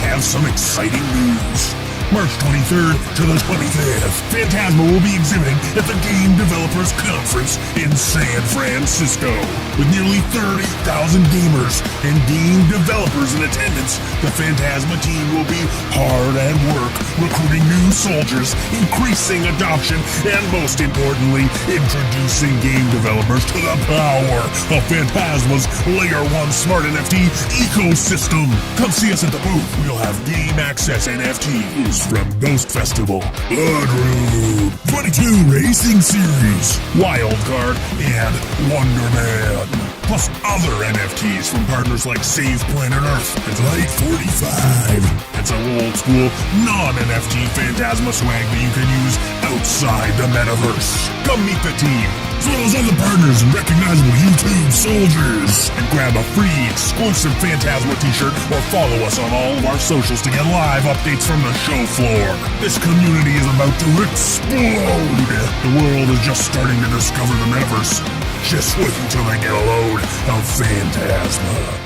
have some exciting news. March 23rd to the 25th, Phantasma will be exhibiting at the Game Developers Conference in San Francisco. With nearly 30,000 gamers and game developers in attendance, the Phantasma team will be hard at work recruiting new soldiers, increasing adoption, and most importantly, introducing game developers to the power of Phantasma's Layer 1 Smart NFT ecosystem. Come see us at the booth. We'll have game access NFTs from Ghost Festival, Blood Room, 22 Racing Series, Wildcard, and Wonderman. Plus other NFTs from partners like Save Planet Earth and Light 45. And some old school non-NFT Phantasma swag that you can use outside the metaverse. Come meet the team, as well as other partners and recognizable YouTube soldiers. And grab a free exclusive Phantasma t-shirt or follow us on all of our socials to get live updates from the show floor. This community is about to explode. The world is just starting to discover the metaverse. Just wait until they get a load of Phantasma.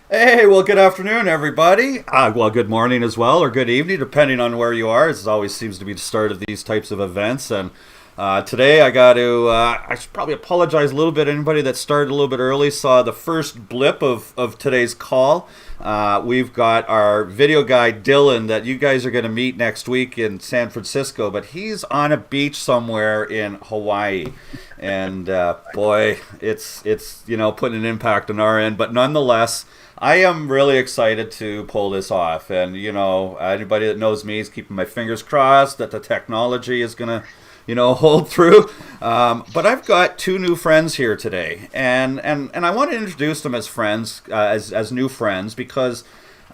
Hey, well, good afternoon, everybody. Well, good morning as well, or good evening, depending on where you are. This always seems to be the start of these types of events. And today I got to, I should probably apologize a little bit. Anybody that started a little bit early saw the first blip of today's call. We've got our video guy, Dylan, that you guys are going to meet next week in San Francisco. But he's on a beach somewhere in Hawaii. And boy, it's putting an impact on our end. But nonetheless, I am really excited to pull this off. And, anybody that knows me is keeping my fingers crossed that the technology is going to, hold through. But I've got two new friends here today. And I want to introduce them as friends, as new friends, because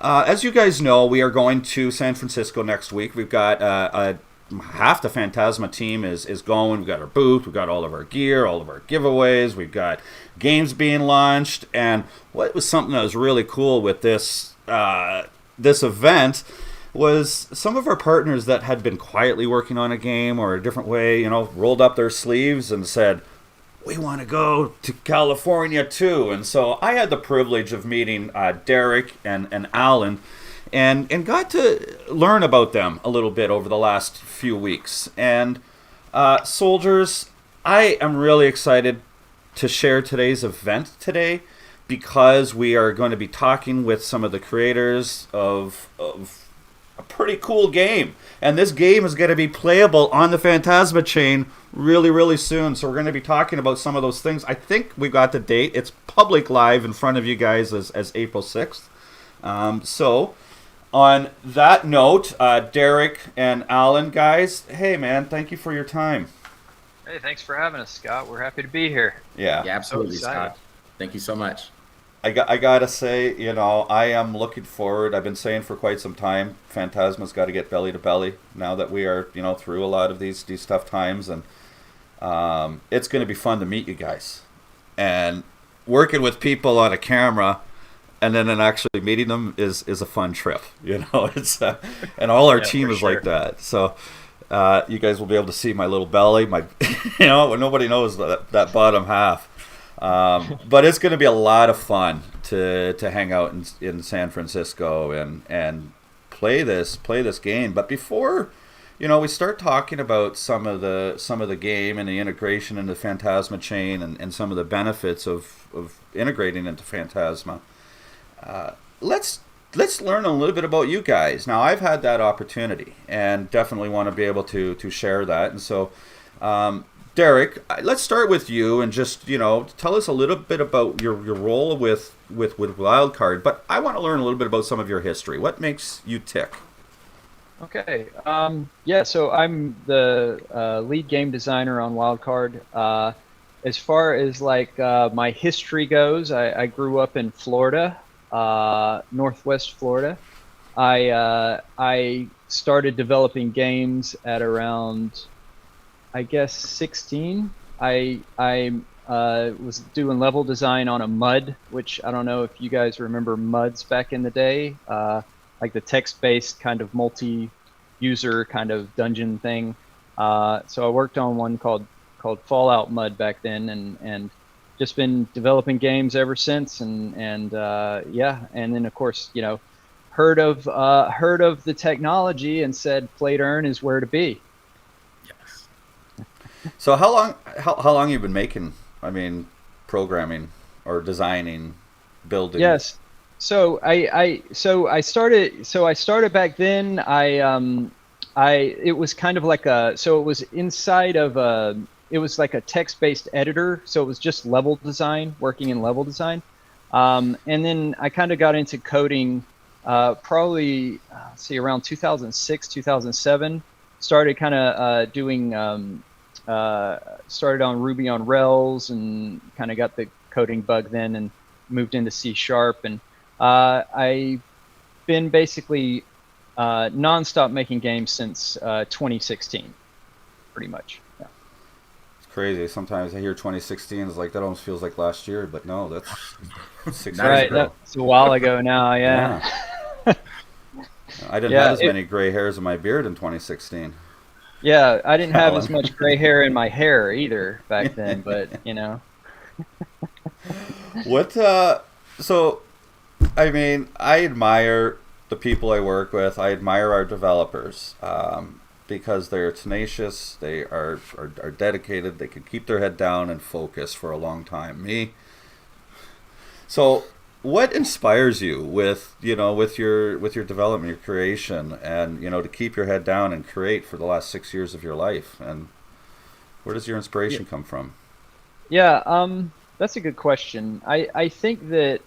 as you guys know, we are going to San Francisco next week. We've got half the Phantasma team is going. We've got our booth, we've got all of our gear, all of our giveaways, we've got games being launched. And what was something that was really cool with this event was some of our partners that had been quietly working on a game or a different way, rolled up their sleeves and said, we want to go to California too. And so I had the privilege of meeting Derek and Alan and got to learn about them a little bit over the last few weeks. And SOULdiers, I am really excited to share today's event today because we are going to be talking with some of the creators of a pretty cool game. And this game is going to be playable on the Phantasma chain really, really soon. So we're going to be talking about some of those things. I think we got the date. It's public live in front of you guys as April 6th. So on that note, Derek and Alan, guys, hey, man, thank you for your time. Hey, thanks for having us, Scott. We're happy to be here. Yeah, absolutely, Scott. Thank you so much. I gotta say, I am looking forward. I've been saying for quite some time, Phantasma's got to get belly to belly now that we are, through a lot of these tough times, and it's going to be fun to meet you guys. And working with people on a camera, and then actually meeting them is a fun trip. It's and all our team is like that. So you guys will be able to see my little belly, my nobody knows that bottom half. But it's going to be a lot of fun to hang out in San Francisco and play this game. But before we start talking about some of the game and the integration into Phantasma chain and some of the benefits of integrating into Phantasma, let's learn a little bit about you guys. Now, I've had that opportunity and definitely want to be able to share that. And so Derek, let's start with you and just, tell us a little bit about your role with Wildcard, but I want to learn a little bit about some of your history. What makes you tick? Okay. So I'm the lead game designer on Wildcard. As far as my history goes, I grew up in Florida, Northwest Florida. I started developing games at around, I guess, 16. I was doing level design on a MUD, which I don't know if you guys remember MUDs back in the day, like the text-based kind of multi-user kind of dungeon thing. So I worked on one called Fallout MUD back then, and just been developing games ever since. And then of course, heard of the technology and said play to earn is where to be. Yes. So how long you been making? I mean, programming or designing, building? Yes. So I started back then. It was kind of like it was inside of it was like a text-based editor. So it was just level design, working in level design. And then I kind of got into coding probably around 2006, 2007. Started kind of doing started on Ruby on Rails and kind of got the coding bug then and moved into C#. And I've been basically nonstop making games since 2016, pretty much. Yeah. It's crazy. Sometimes I hear 2016 is like that almost feels like last year, but no, that's 6 years Right, ago. that's a while ago now. Yeah. I didn't have as many gray hairs in my beard in 2016. Yeah, I didn't have as much gray hair in my hair either back then, but you know. What? So, I mean, I admire the people I work with. I admire our developers because they're tenacious. They are dedicated. They can keep their head down and focus for a long time. So, what inspires you with your development, your creation, and to keep your head down and create for the last 6 years of your life? And where does your inspiration come from? Yeah, that's a good question. I think that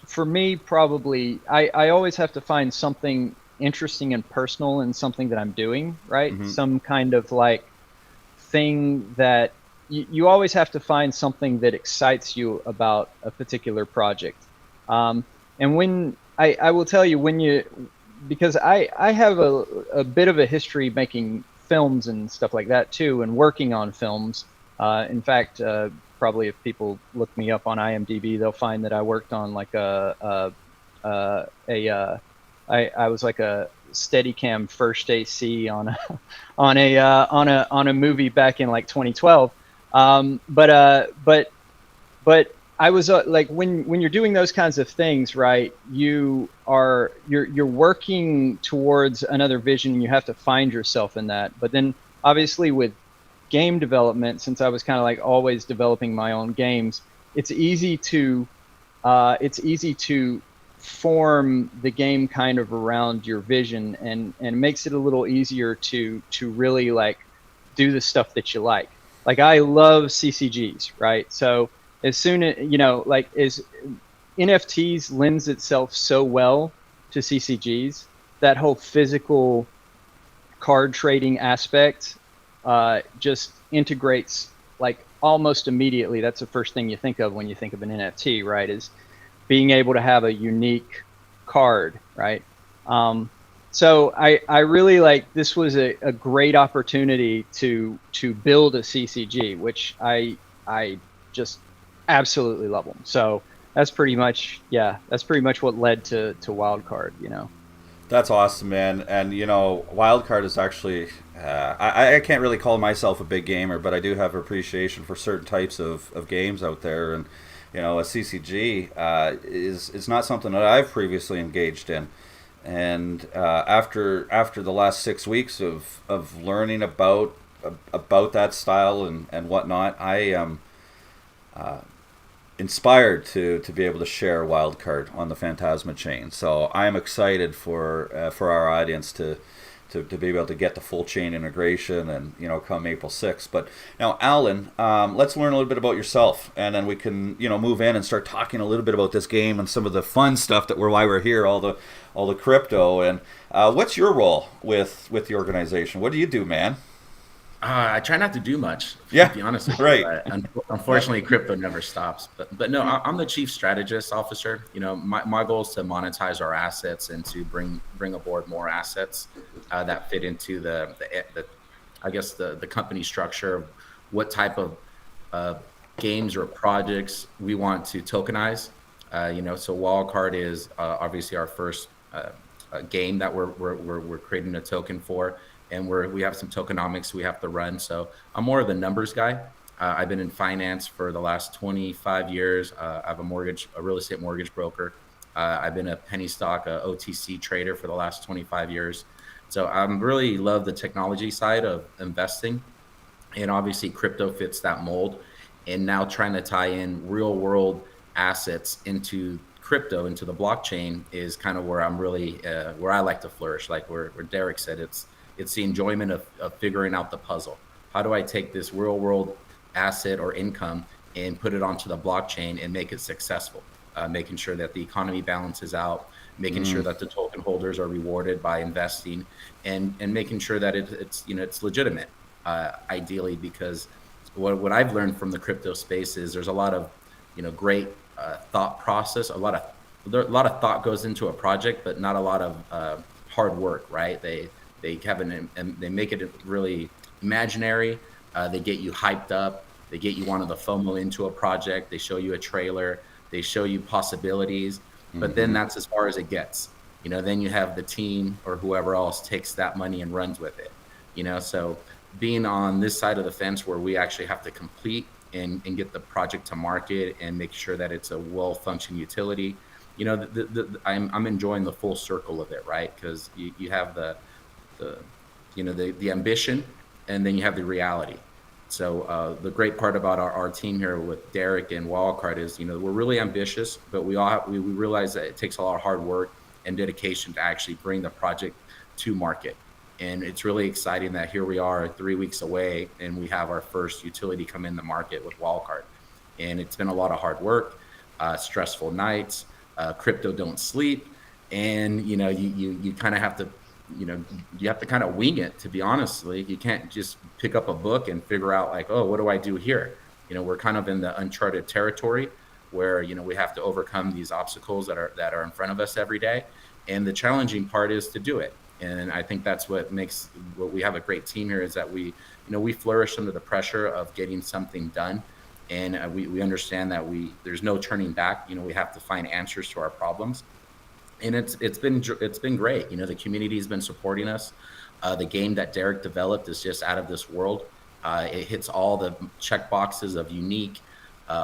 for me, probably, I always have to find something interesting and personal in something that I'm doing, right? Mm-hmm. Some kind of like thing that you always have to find something that excites you about a particular project. And when I will tell you because I have a bit of a history making films and stuff like that too, and working on films. In fact, probably if people look me up on IMDb, they'll find that I worked on like I was like a Steadicam first AC on a movie back in like 2012. But I was like when you're doing those kinds of things, right? You're working towards another vision, and you have to find yourself in that. But then obviously with game development, since I was kind of like always developing my own games, it's easy to form the game kind of around your vision, and makes it a little easier to really like do the stuff that you like. Like I love CCGs, right? So as soon as as NFTs lends itself so well to CCGs, that whole physical card trading aspect just integrates like almost immediately. That's the first thing you think of when you think of an NFT, right? Is being able to have a unique card, right? So I really like, this was a great opportunity to build a CCG, which I just absolutely love them. So that's pretty much what led to Wildcard, That's awesome, man. And Wildcard is actually I can't really call myself a big gamer, but I do have appreciation for certain types of games out there. And a CCG is not something that I've previously engaged in. And after the last 6 weeks of learning about that style and whatnot, I am inspired to be able to share Wildcard on the Phantasma chain. So I'm excited for our audience to be able to get the full chain integration and come April 6th. But now, Alan, let's learn a little bit about yourself, and then we can move in and start talking a little bit about this game and some of the fun stuff why we're here, all the crypto. And what's your role with the organization? What do you do, man? I try not to do much, to be honest with you. Right. Unfortunately, crypto never stops. But no, I'm the chief strategist officer. My goal is to monetize our assets and to bring aboard more assets that fit into the company structure of what type of games or projects we want to tokenize. So Wildcard is obviously our first game that we're creating a token for. And we have some tokenomics we have to run. So I'm more of the numbers guy. I've been in finance for the last 25 years. I have a real estate mortgage broker. I've been a penny stock, OTC trader for the last 25 years. So I really love the technology side of investing. And obviously crypto fits that mold. And now trying to tie in real world assets into crypto, into the blockchain, is kind of where I'm really, where I like to flourish. Like where Derek said, it's the enjoyment of figuring out the puzzle. How do I take this real world asset or income and put it onto the blockchain and make it successful? Making sure that the economy balances out, making sure that the token holders are rewarded by investing, and making sure that it's legitimate, ideally, because what I've learned from the crypto space is there's a lot of great thought process, a lot of thought goes into a project, but not a lot of hard work, right? They make it really imaginary. They get you hyped up. They get you wanting the FOMO into a project. They show you a trailer. They show you possibilities, but then that's as far as it gets. Then you have the team or whoever else takes that money and runs with it. So being on this side of the fence where we actually have to complete and get the project to market and make sure that it's a well-functioning utility, I'm enjoying the full circle of it, right? Because you have the ambition, and then you have the reality. So the great part about our team here with Derek and Wildcard is, we're really ambitious, but we realize that it takes a lot of hard work and dedication to actually bring the project to market. And it's really exciting that here we are 3 weeks away and we have our first utility come in the market with Wildcard. And it's been a lot of hard work, stressful nights, crypto don't sleep. And, you kind of have to, you have to kind of wing it, to be honest. Like, you can't just pick up a book and figure out like, oh, what do I do here? We're kind of in the uncharted territory where, we have to overcome these obstacles that are in front of us every day. And the challenging part is to do it. And I think that's what makes what we have a great team here, is that we flourish under the pressure of getting something done. And we understand that there's no turning back. We have to find answers to our problems. And it's been great. The community has been supporting us. The game that Derek developed is just out of this world. It hits all the check boxes of unique,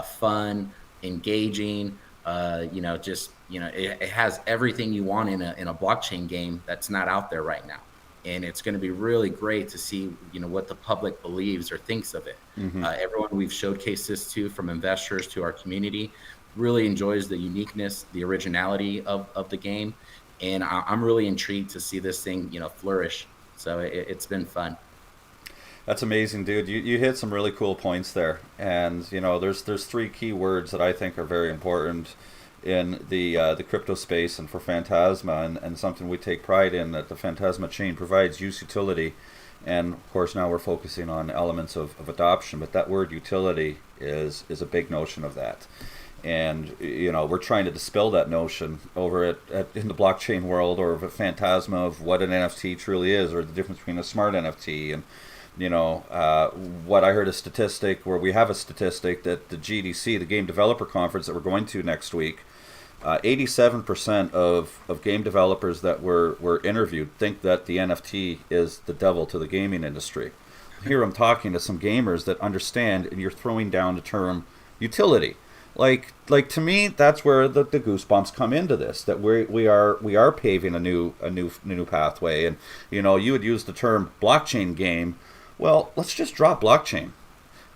fun, engaging. It has everything you want in a blockchain game that's not out there right now. And it's going to be really great to see what the public believes or thinks of it. Everyone we've showcased this to, from investors to our community, really enjoys the uniqueness, the originality of the game. And I'm really intrigued to see this thing, flourish. So it's been fun. That's amazing, dude. You hit some really cool points there. And, there's three key words that I think are very important in the crypto space and for Phantasma, and something we take pride in, that the Phantasma chain provides use utility. And of course now we're focusing on elements of adoption, but that word utility is a big notion of that. And we're trying to dispel that notion over in the blockchain world, or of a Phantasma, of what an NFT truly is, or the difference between a smart NFT. And what I heard a statistic, where we have a statistic, that the GDC, the Game Developer Conference that we're going to next week, 87% of game developers that were interviewed think that the NFT is the devil to the gaming industry. Here I'm talking to some gamers that understand, and you're throwing down the term utility. Like to me, that's where the goosebumps come into this. That we are paving a new pathway. And you would use the term blockchain game. Well, let's just drop blockchain,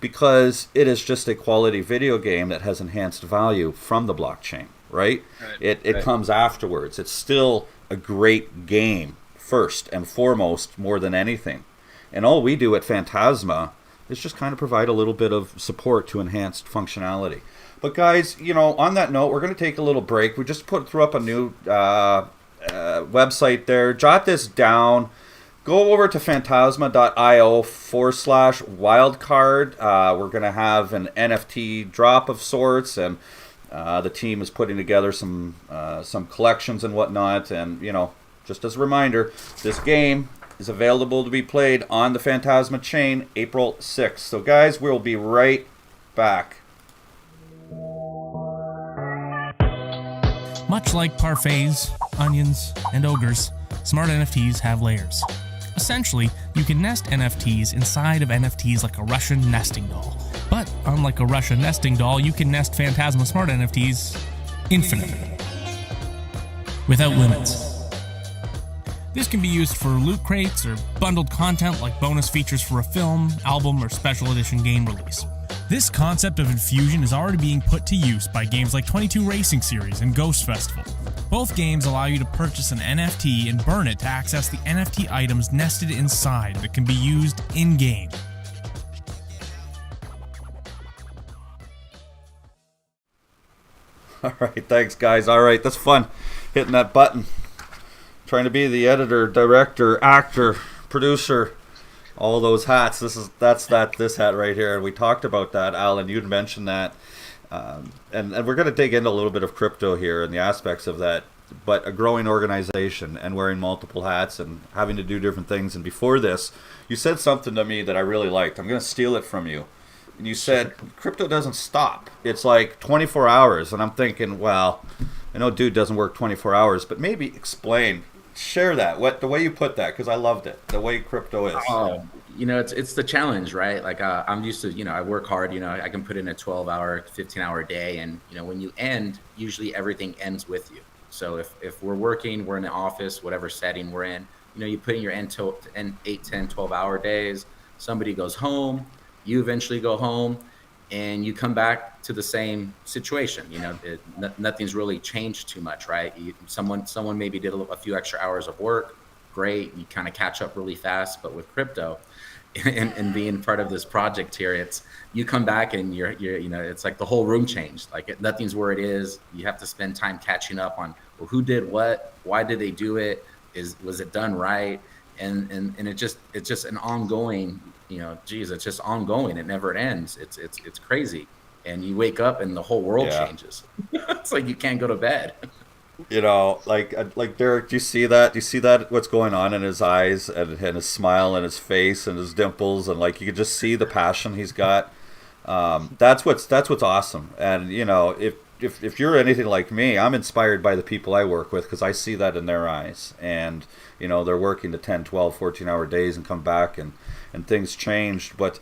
because it is just a quality video game that has enhanced value from the blockchain, right? It comes afterwards. It's still a great game first and foremost, more than anything. And all we do at Phantasma is just kind of provide a little bit of support to enhanced functionality. But guys, on that note, we're going to take a little break. We just threw up a new website there. Jot this down. Go over to phantasma.io/wildcard. We're going to have an NFT drop of sorts, and the team is putting together some collections and whatnot. And, just as a reminder, this game is available to be played on the Phantasma chain April 6th. So guys, we'll be right back. Much like parfaits, onions, and ogres, smart NFTs have layers. Essentially, you can nest NFTs inside of NFTs like a Russian nesting doll. But unlike a Russian nesting doll, you can nest Phantasma smart NFTs infinitely. without limits. This can be used for loot crates or bundled content like bonus features for a film, album, or special edition game release. This concept of infusion is already being put to use by games like 22 Racing Series and Ghost Festival. Both games allow you to purchase an NFT and burn it to access the NFT items nested inside that can be used in-game. All right, thanks, guys. All right, that's fun. Hitting that button. Trying to be the editor, director, actor, producer, all those hats. This hat right here. And we talked about that, Alan. You'd mentioned that. And we're going to dig into a little bit of crypto here and the aspects of that. But a growing organization and wearing multiple hats and having to do different things. And before this, you said something to me that I really liked. I'm going to steal it from you. And you said, crypto doesn't stop. It's like 24 hours. And I'm thinking, well, I know dude doesn't work 24 hours, but maybe share that, the way you put that, because I loved it, the way crypto is. Oh, it's the challenge, right? Like I'm used to, I work hard, I can put in a 12-hour, 15-hour day. And, when you end, usually everything ends with you. So if we're working, we're in the office, whatever setting we're in, you put in your 8, 10, 12-hour days, somebody goes home, you eventually go home, and you come back to the same situation. Nothing's really changed too much, right? Someone maybe did a few extra hours of work, great, you kind of catch up really fast. But with crypto and being part of this project here, it's you come back and you're it's like the whole room changed. Like nothing's where it is. You have to spend time catching up on, well, who did what, why did they do it, was it done right, and it's just an ongoing, it's just ongoing. It never ends. It's crazy. And you wake up and the whole world changes. It's like you can't go to bed. Like Derek, do you see that? Do you see that? What's going on in his eyes and his smile and his face and his dimples, and like you can just see the passion he's got. That's what's awesome. And if you're anything like me, I'm inspired by the people I work with because I see that in their eyes. And they're working the 10, 12, 14-hour days and come back and things changed. But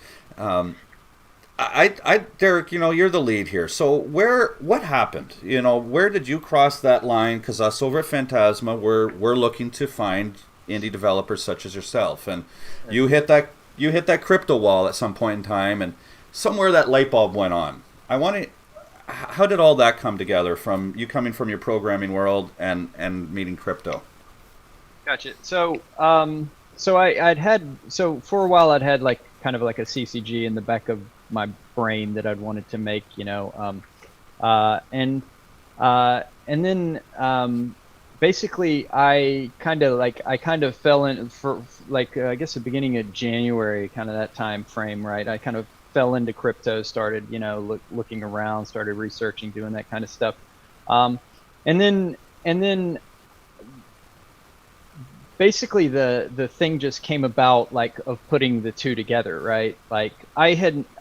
Derek, you're the lead here. So what happened? Where did you cross that line? Because us over at Phantasma, we're looking to find indie developers such as yourself, and you hit that crypto wall at some point in time, and somewhere that light bulb went on. How did all that come together from you coming from your programming world and meeting crypto? Gotcha. So for a while I'd had like kind of like a CCG in the back of my brain that I'd wanted to make, and then basically I kind of fell in for like I guess the beginning of January, kind of that time frame, right? I kind of fell into crypto, started looking around, started researching, doing that kind of stuff, and then basically the thing just came about like of putting the two together, right? Like I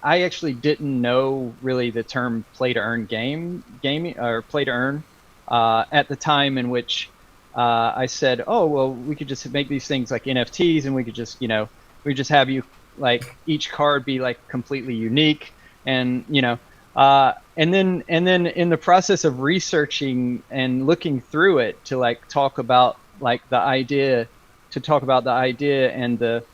actually didn't know really the term play to earn gaming or play to earn at the time in which I said, oh well, we could just make these things like NFTs, and we could just we just have you like each card be like completely unique, and and then in the process of researching and looking through it to like talk about the idea and the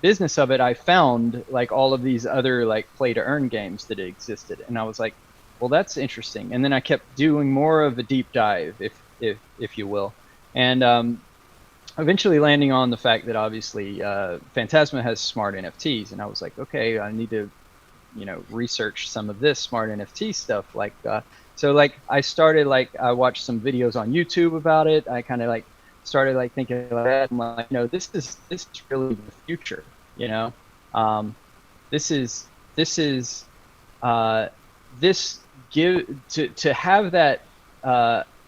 business of it, I found like all of these other like play to earn games that existed, and I was like, well, that's interesting. And then I kept doing more of a deep dive, if you will, and eventually landing on the fact that obviously Phantasma has smart NFTs, and I was like, okay, I need to research some of this smart NFT stuff. So like I started I watched some videos on YouTube about it. I kind of started thinking about that. I'm like, this is really the future. To have that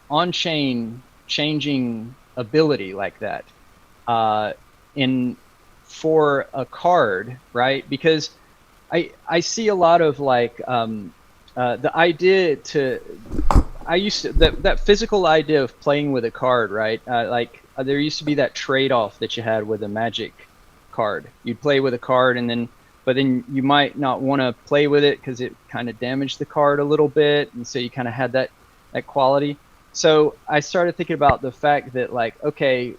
on-chain changing ability like that for a card, right? Because I see a lot of the idea that physical idea of playing with a card, right? There used to be that trade-off that you had with a Magic card. You'd play with a card, but then you might not want to play with it because it kind of damaged the card a little bit, and so you kind of had that quality. So I started thinking about the fact that, like, okay,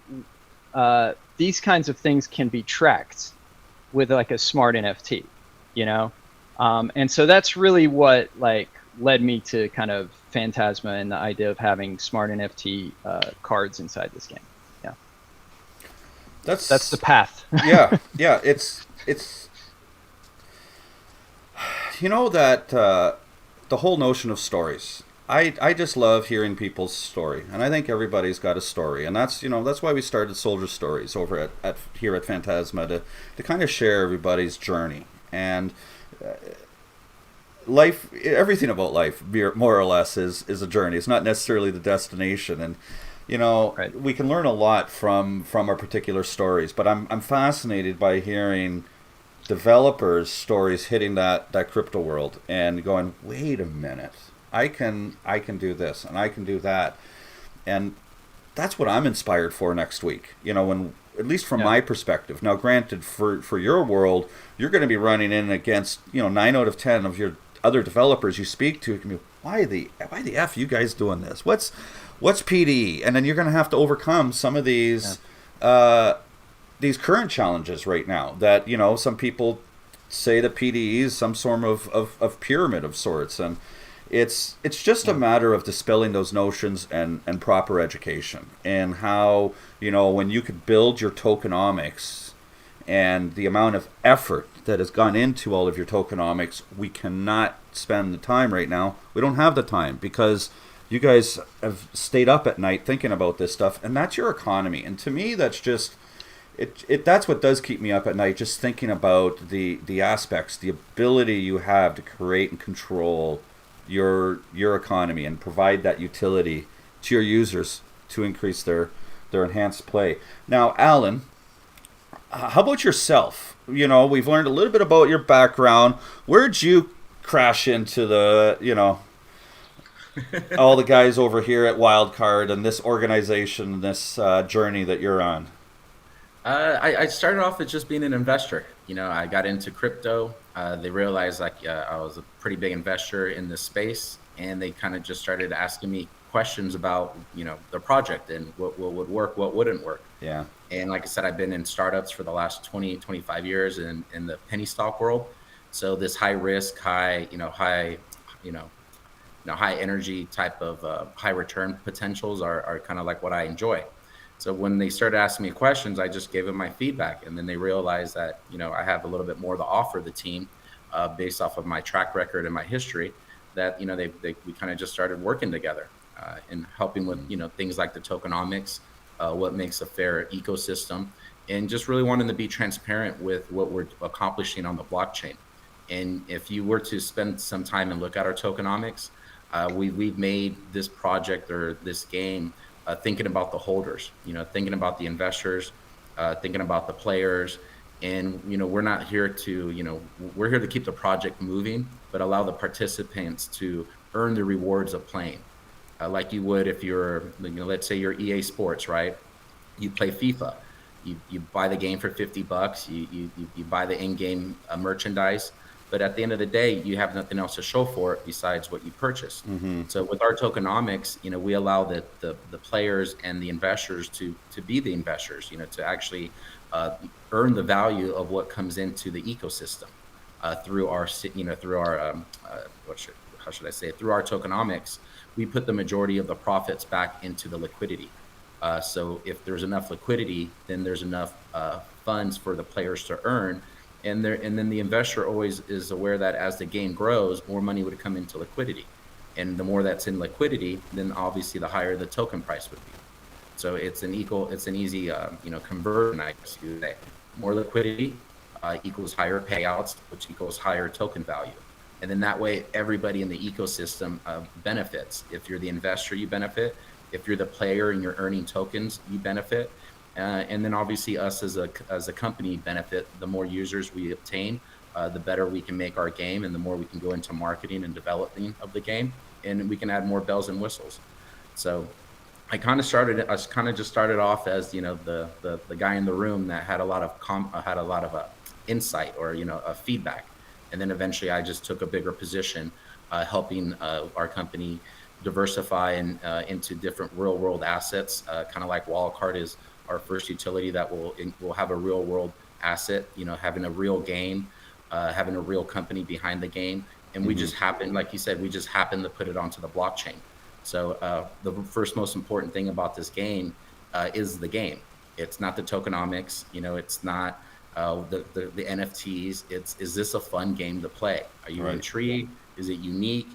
these kinds of things can be tracked with like a smart NFT, you know? And so that's really what like led me to kind of Phantasma and the idea of having smart NFT cards inside this game. Yeah, that's the path. Yeah. It's you know that the whole notion of stories. I just love hearing people's story, and I think everybody's got a story, and that's why we started SOULdiers Stories over at here at Phantasma to kind of share everybody's journey and life. Everything about life, more or less, is a journey. It's not necessarily the destination, and Right. we can learn a lot from our particular stories. But I'm fascinated by hearing developers' stories hitting that crypto world and going, wait a minute. I can do this and I can do that, and that's what I'm inspired for next week. When at least from my perspective. Now, granted, for your world, you're going to be running in against 9 out of 10 of your other developers you speak to. Can be, why the f you guys doing this? What's PDE? And then you're going to have to overcome some of these current challenges right now. That some people say that PDE is some sort of pyramid of sorts, and it's just a matter of dispelling those notions and proper education, and how when you could build your tokenomics and the amount of effort that has gone into all of your tokenomics. We cannot spend the time right now. We don't have the time because you guys have stayed up at night thinking about this stuff, and that's your economy. And to me, that's just that's what does keep me up at night, just thinking about the aspects, the ability you have to create and control your economy and provide that utility to your users to increase their enhanced play. Now, Alan, how about yourself? We've learned a little bit about your background. Where'd you crash into the, all the guys over here at Wildcard and this organization, this journey that you're on? I started off as just being an investor. I got into crypto. They realized I was a pretty big investor in this space, and they kind of just started asking me questions about the project and what would work, what wouldn't work. Yeah. And like I said, I've been in startups for the last 25 years in the penny stock world. So this high risk, high energy type of high return potentials are kind of like what I enjoy. So when they started asking me questions, I just gave them my feedback, and then they realized that I have a little bit more to offer the team based off of my track record and my history. That we kind of just started working together and helping with things like the tokenomics, what makes a fair ecosystem, and just really wanting to be transparent with what we're accomplishing on the blockchain. And if you were to spend some time and look at our tokenomics, we've made this project or this game. Thinking about the holders, thinking about the investors, thinking about the players, and we're not here to, we're here to keep the project moving, but allow the participants to earn the rewards of playing, like you would if you're, let's say you're EA Sports, right? You play FIFA, you buy the game for $50, you buy the in-game merchandise. But at the end of the day, you have nothing else to show for it besides what you purchased. Mm-hmm. So with our tokenomics, we allow the players and the investors to be the investors, to actually earn the value of what comes into the ecosystem through our, through our through our tokenomics. We put the majority of the profits back into the liquidity. So if there's enough liquidity, then there's enough funds for the players to earn. And then the investor always is aware that as the game grows, more money would come into liquidity, and the more that's in liquidity, then obviously the higher the token price would be. So it's an easy conversion. I guess you say more liquidity equals higher payouts, which equals higher token value, and then that way everybody in the ecosystem benefits. If you're the investor, you benefit. If you're the player and you're earning tokens, you benefit. And then obviously us as a company benefit. The more users we obtain, the better we can make our game, and the more we can go into marketing and developing of the game, and we can add more bells and whistles. So I kind of just started off as the guy in the room that had a lot of insight or feedback, and then eventually I just took a bigger position, helping our company diversify into different real world assets, kind of like Wildcard is our first utility that will have a real world asset, having a real game, having a real company behind the game. And we just happen, like you said, we just happen to put it onto the blockchain. So the first most important thing about this game is the game. It's not the tokenomics, it's not the NFTs. Is this a fun game to play? Are you intrigued? Is it unique?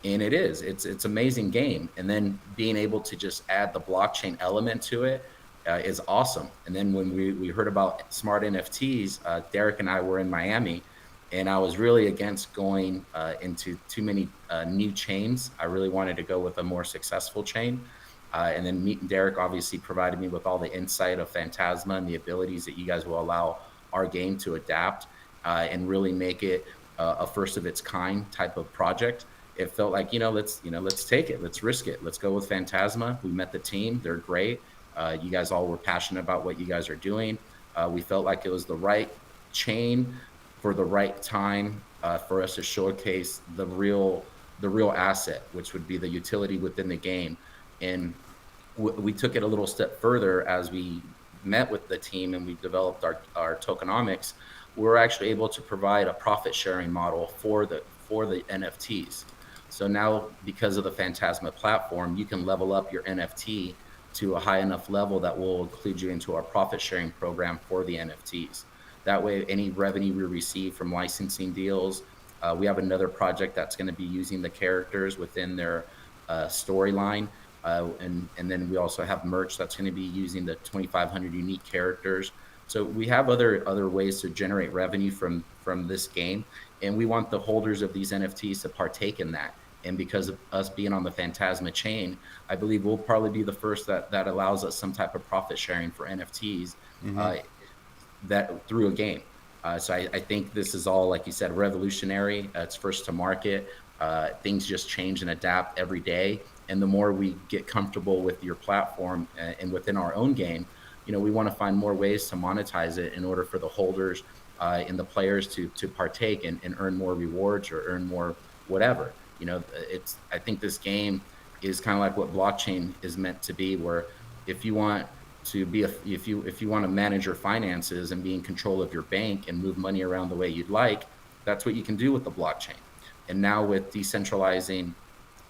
And it is. It's amazing game. And then being able to just add the blockchain element to it is awesome. And then when we heard about smart NFTs, Derek and I were in Miami, and I was really against going into too many new chains. I really wanted to go with a more successful chain. And then meeting Derek obviously provided me with all the insight of Phantasma and the abilities that you guys will allow our game to adapt and really make it a first of its kind type of project. It felt like, let's take it, let's risk it. Let's go with Phantasma. We met the team, they're great. You guys all were passionate about what you guys are doing. We felt like it was the right chain for the right time for us to showcase the real asset, which would be the utility within the game. And we took it a little step further as we met with the team and we developed our tokenomics. We were actually able to provide a profit sharing model for the NFTs. So now, because of the Phantasma platform, you can level up your NFT to a high enough level that will include you into our profit sharing program for the NFTs. That way, any revenue we receive from licensing deals, we have another project that's going to be using the characters within their storyline. And then we also have merch that's going to be using the 2,500 unique characters. So we have other ways to generate revenue from this game. And we want the holders of these NFTs to partake in that. And because of us being on the Phantasma chain, I believe we'll probably be the first that allows us some type of profit sharing for NFTs that through a game. So I think this is all, like you said, revolutionary. It's first to market. Things just change and adapt every day. And the more we get comfortable with your platform and within our own game, we want to find more ways to monetize it in order for the holders and the players to partake and earn more rewards or earn more whatever. I think this game is kind of like what blockchain is meant to be, where if you want to be if you want to manage your finances and be in control of your bank and move money around the way you'd like, that's what you can do with the blockchain. And now with decentralizing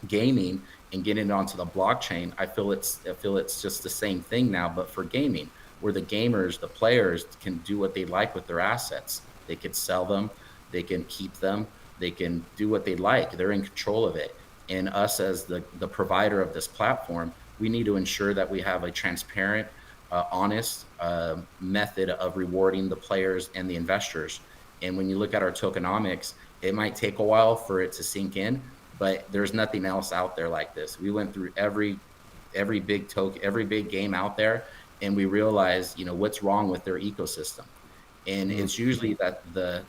gaming and getting it onto the blockchain, I feel it's just the same thing now, but for gaming, where the gamers, the players can do what they like with their assets. They could sell them, they can keep them, they can do what they like. They're in control of it. And us as the provider of this platform, we need to ensure that we have a transparent, honest method of rewarding the players and the investors. And when you look at our tokenomics, it might take a while for it to sink in, but there's nothing else out there like this. We went through every big game out there, and we realized, what's wrong with their ecosystem. And it's usually that the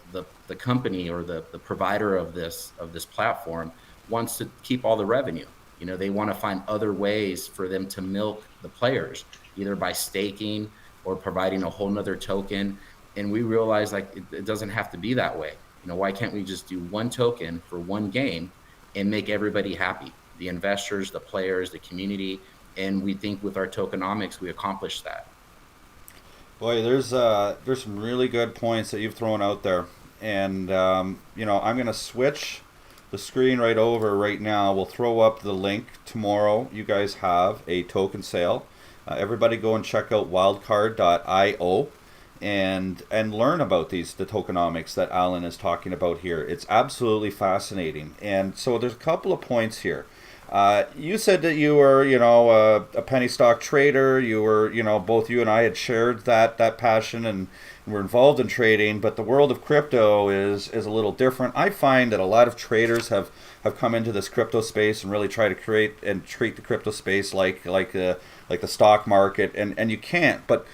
company or the provider of this platform wants to keep all the revenue. They want to find other ways for them to milk the players, either by staking or providing a whole nother token. And we realize it doesn't have to be that way. Why can't we just do one token for one game and make everybody happy? The investors, the players, the community. And we think with our tokenomics, we accomplish that. Boy, there's some really good points that you've thrown out there. And, I'm going to switch the screen right over right now. We'll throw up the link tomorrow. You guys have a token sale. Everybody go and check out wildcard.io and learn about the tokenomics that Alan is talking about here. It's absolutely fascinating. And so there's a couple of points here. You said that you were, a penny stock trader. You were, both you and I had shared that passion and were involved in trading. But the world of crypto is a little different. I find that a lot of traders have come into this crypto space and really try to create and treat the crypto space like the stock market, and you can't. But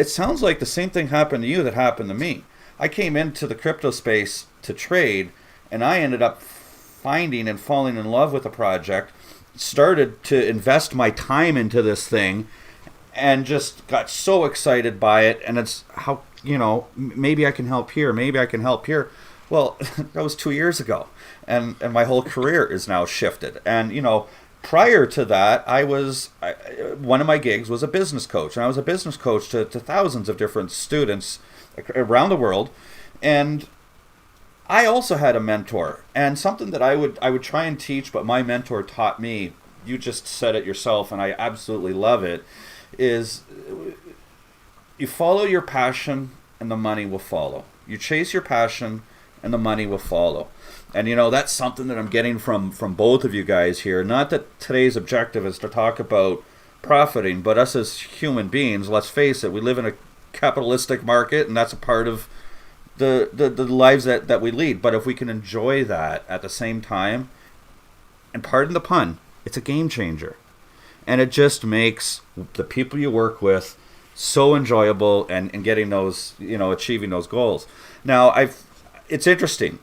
it sounds like the same thing happened to you that happened to me. I came into the crypto space to trade, and I ended up finding and falling in love with the project, started to invest my time into this thing, and just got so excited by it. And it's how, maybe I can help here, maybe I can help here. Well, that was 2 years ago, and my whole career is now shifted. And, prior to that, one of my gigs was a business coach, and I was a business coach to thousands of different students around the world, and I also had a mentor, and something that I would try and teach, but my mentor taught me. You just said it yourself, and I absolutely love it. Is you follow your passion, and the money will follow. You chase your passion, and the money will follow. And that's something that I'm getting from both of you guys here. Not that today's objective is to talk about profiting, but us as human beings, let's face it, we live in a capitalistic market, and that's a part of the lives that we lead. But if we can enjoy that at the same time, and pardon the pun, it's a game changer. And it just makes the people you work with so enjoyable and getting those, achieving those goals. Now, it's interesting.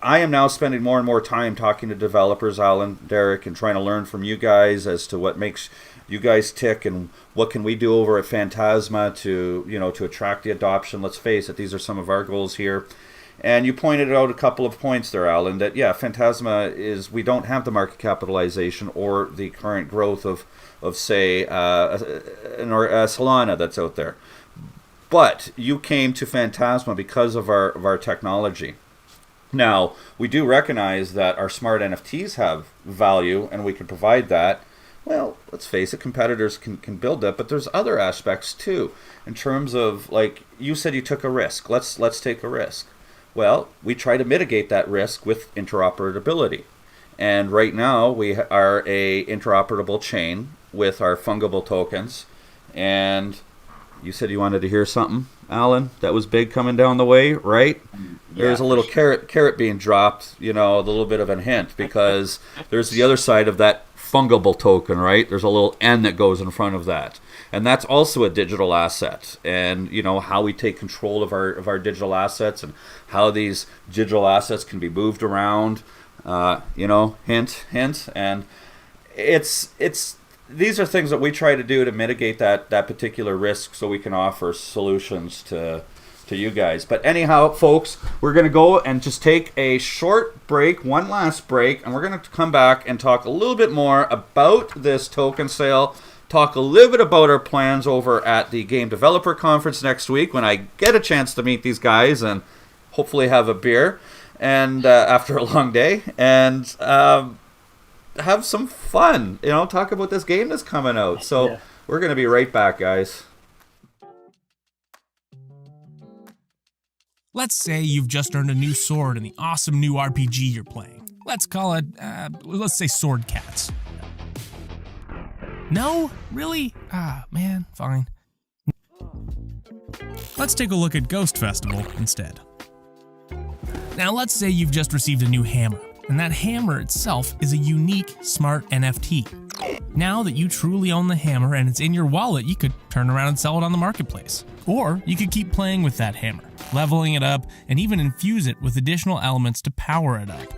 I am now spending more and more time talking to developers, Alan, Derek, and trying to learn from you guys as to what makes you guys tick and what can we do over at Phantasma to attract the adoption. Let's face it, these are some of our goals here. And you pointed out a couple of points there, Alan, that, Phantasma we don't have the market capitalization or the current growth of say, Solana that's out there. But you came to Phantasma because of our technology. Now, we do recognize that our smart NFTs have value, and we can provide that. Well, let's face it, competitors can build that, but there's other aspects too. In terms of, like, you said you took a risk. Let's take a risk. Well, we try to mitigate that risk with interoperability. And right now, we are a interoperable chain with our fungible tokens. And you said you wanted to hear something, Alan, that was big coming down the way, right? Yeah, there's a little carrot being dropped, a little bit of a hint, because there's the other side of that fungible token, right? There's a little N that goes in front of that. And that's also a digital asset. And, how we take control of our digital assets and how these digital assets can be moved around, hint. And these are things that we try to do to mitigate that particular risk so we can offer solutions to you guys. But anyhow, folks, we're going to go and just take a short break, one last break, and we're going to come back and talk a little bit more about this token sale, talk a little bit about our plans over at the Game Developer Conference next week when I get a chance to meet these guys and hopefully have a beer and after a long day, and have some fun, talk about this game that's coming out. So We're going to be right back, guys. Let's say you've just earned a new sword in the awesome new RPG you're playing. Let's call it, let's say Sword Cats. No? Really? Man, fine. Let's take a look at Ghost Festival instead. Now let's say you've just received a new hammer, and that hammer itself is a unique smart NFT. Now that you truly own the hammer and it's in your wallet, you could turn around and sell it on the marketplace. Or you could keep playing with that hammer, leveling it up, and even infuse it with additional elements to power it up.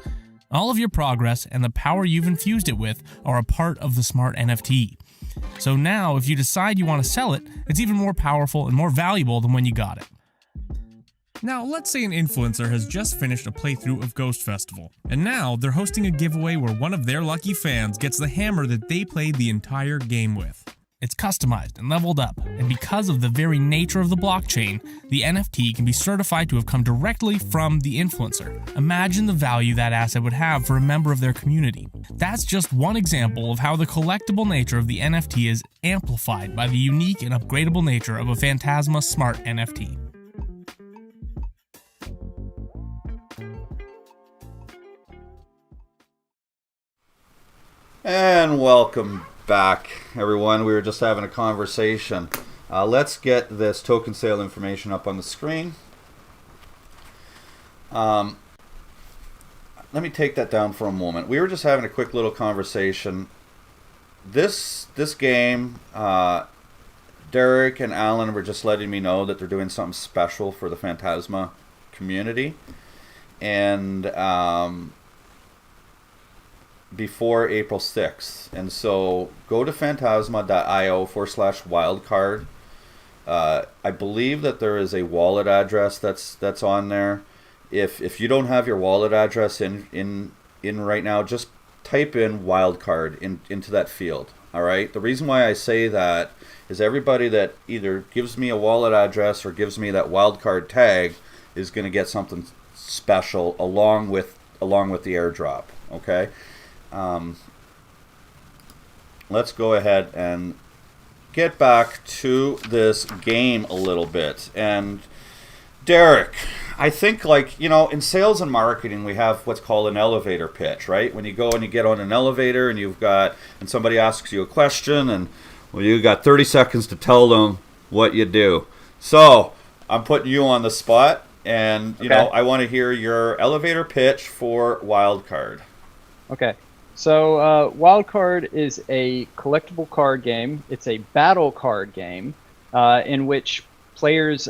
All of your progress and the power you've infused it with are a part of the smart NFT. So now, if you decide you want to sell it, it's even more powerful and more valuable than when you got it. Now, let's say an influencer has just finished a playthrough of Ghost Festival, and now they're hosting a giveaway where one of their lucky fans gets the hammer that they played the entire game with. It's customized and leveled up, and because of the very nature of the blockchain, the NFT can be certified to have come directly from the influencer. Imagine the value that asset would have for a member of their community. That's just one example of how the collectible nature of the NFT is amplified by the unique and upgradable nature of a Phantasma Smart NFT. And welcome back, everyone. We were just having a conversation. Let's get this token sale information up on the screen. Let me take that down for a moment. We were just having a quick little conversation. This game, Derek and Alan were just letting me know that they're doing something special for the Phantasma community. And before April 6th. And so go to phantasma.io/wildcard. I believe that there is a wallet address that's on there. If you don't have your wallet address in right now, just type in wildcard into that field. All right. The reason why I say that is everybody that either gives me a wallet address or gives me that wildcard tag is going to get something special along with the airdrop. Okay. Let's go ahead and get back to this game a little bit. And Derek, I think, like, you know, in sales and marketing, we have what's called an elevator pitch, right? When you go and you get on an elevator and somebody asks you a question, and well, you got 30 seconds to tell them what you do. So I'm putting you on the spot, and you know, I want to hear your elevator pitch for Wildcard. Okay. So Wildcard is a collectible card game. It's a battle card game in which players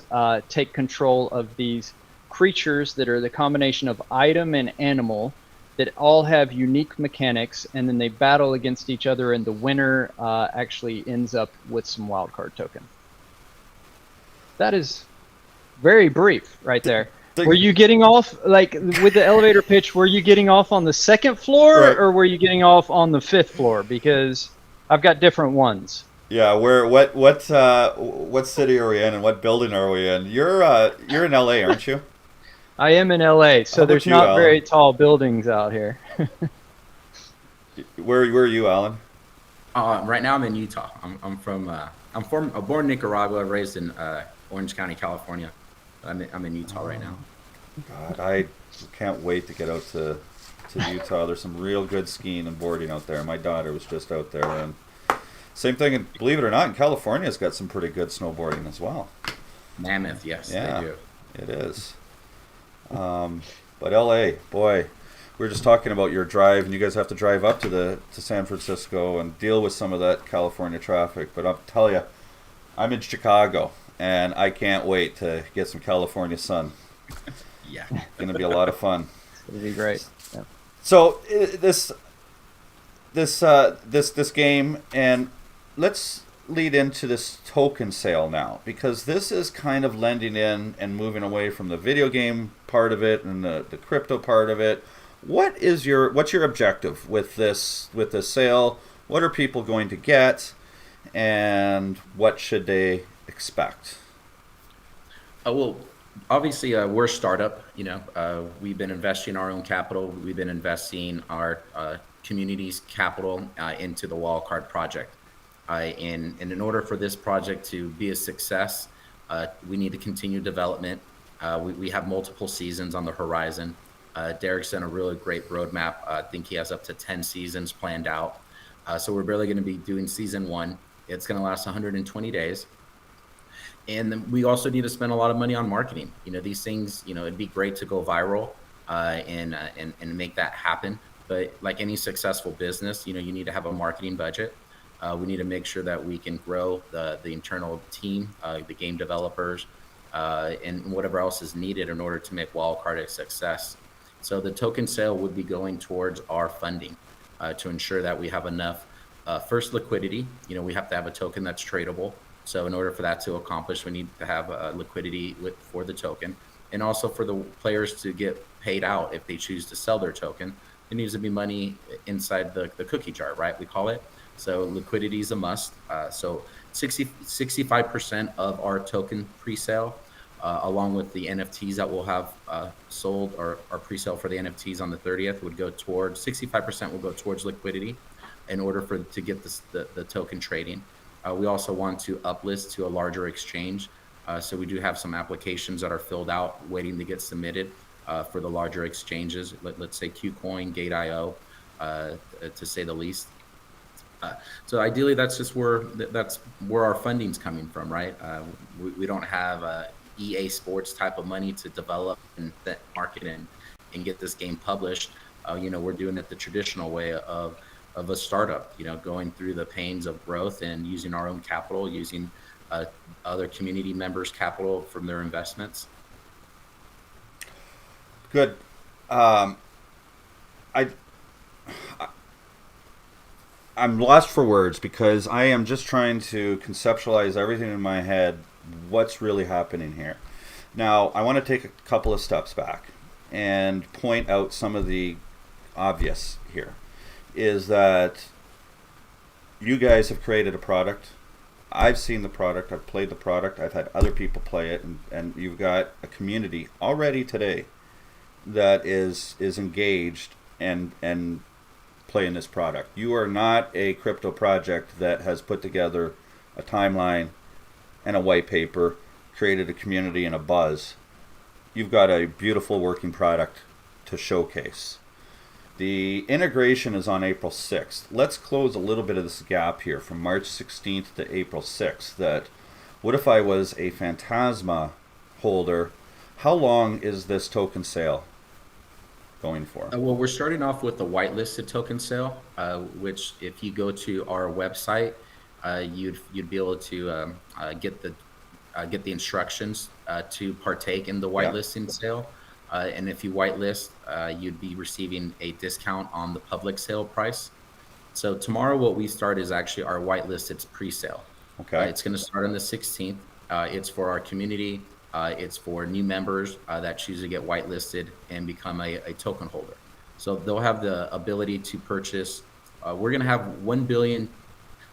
take control of these creatures that are the combination of item and animal that all have unique mechanics, and then they battle against each other, and the winner actually ends up with some wildcard token. That is very brief right there. Were you getting off, like, with the elevator pitch, were you getting off on the second floor, right, or were you getting off on the fifth floor? Because I've got different ones. Yeah, what city are we in, and what building are we in? You're in LA, aren't you? I am in LA, so there's not very tall buildings out here. Where are you, Alan? Right now I'm in Utah. I'm born in Nicaragua, raised in Orange County, California. I'm in Utah right now. God, I can't wait to get out to Utah. There's some real good skiing and boarding out there. My daughter was just out there, and same thing. And believe it or not, in California's got some pretty good snowboarding as well. Mammoth, yes, yeah, they do. It is. But LA, boy, we were just talking about your drive, and you guys have to drive up to San Francisco and deal with some of that California traffic. But I'll tell you, I'm in Chicago, and I can't wait to get some California sun. Yeah, it's gonna be a lot of fun. It'll be great. Yeah. So this game, and let's lead into this token sale now, because this is kind of lending in and moving away from the video game part of it and the crypto part of it. What's your objective with this sale? What are people going to get, and what should they expect? Well, obviously, we're a startup. You know, we've been investing our own capital. We've been investing our community's capital into the Wildcard project. And in order for this project to be a success, we need to continue development. We have multiple seasons on the horizon. Derek's done a really great roadmap. I think he has up to 10 seasons planned out. So we're barely going to be doing season 1. It's going to last 120 days. And then we also need to spend a lot of money on marketing. You know, these things, you know, it'd be great to go viral and make that happen. But like any successful business, you know, you need to have a marketing budget. We need to make sure that we can grow the internal team, the game developers, and whatever else is needed in order to make Wildcard a success. So the token sale would be going towards our funding to ensure that we have enough first liquidity. You know, we have to have a token that's tradable. So in order for that to accomplish, we need to have liquidity for the token, and also for the players to get paid out if they choose to sell their token. There needs to be money inside the cookie jar, right? We call it. So liquidity is a must. So 65% of our token pre-sale, along with the NFTs that we'll have sold, or our pre-sale for the NFTs on the 30th, would go towards 65% will go towards liquidity in order to get the token trading. We also want to uplist to a larger exchange. So we do have some applications that are filled out waiting to get submitted for the larger exchanges. Let's say KuCoin, Gate.io, to say the least. So ideally, that's where our funding's coming from, right? We don't have EA Sports type of money to develop and market and get this game published. You know, we're doing it the traditional way of a startup. You know, going through the pains of growth and using our own capital, using other community members' capital from their investments. Good. I'm lost for words, because I am just trying to conceptualize everything in my head, what's really happening here. Now, I want to take a couple of steps back and point out some of the obvious here. is that you guys have created a product. I've seen the product. I've played the product. I've had other people play it, and you've got a community already today that is engaged and playing this product. You are not a crypto project that has put together a timeline and a white paper, created a community and a buzz. You've got a beautiful working product to showcase. The integration is on April 6th. Let's close a little bit of this gap here from March 16th to April 6th. That what if I was a Phantasma holder? How long is this token sale going for? Well, we're starting off with the whitelisted token sale, which if you go to our website, you'd be able to get the instructions to partake in the whitelisting sale. And if you whitelist, you'd be receiving a discount on the public sale price. So tomorrow, what we start is actually our whitelisted pre-sale. Okay. It's going to start on the 16th. It's for our community. It's for new members that choose to get whitelisted and become a token holder. So they'll have the ability to purchase. We're going to have 1 billion.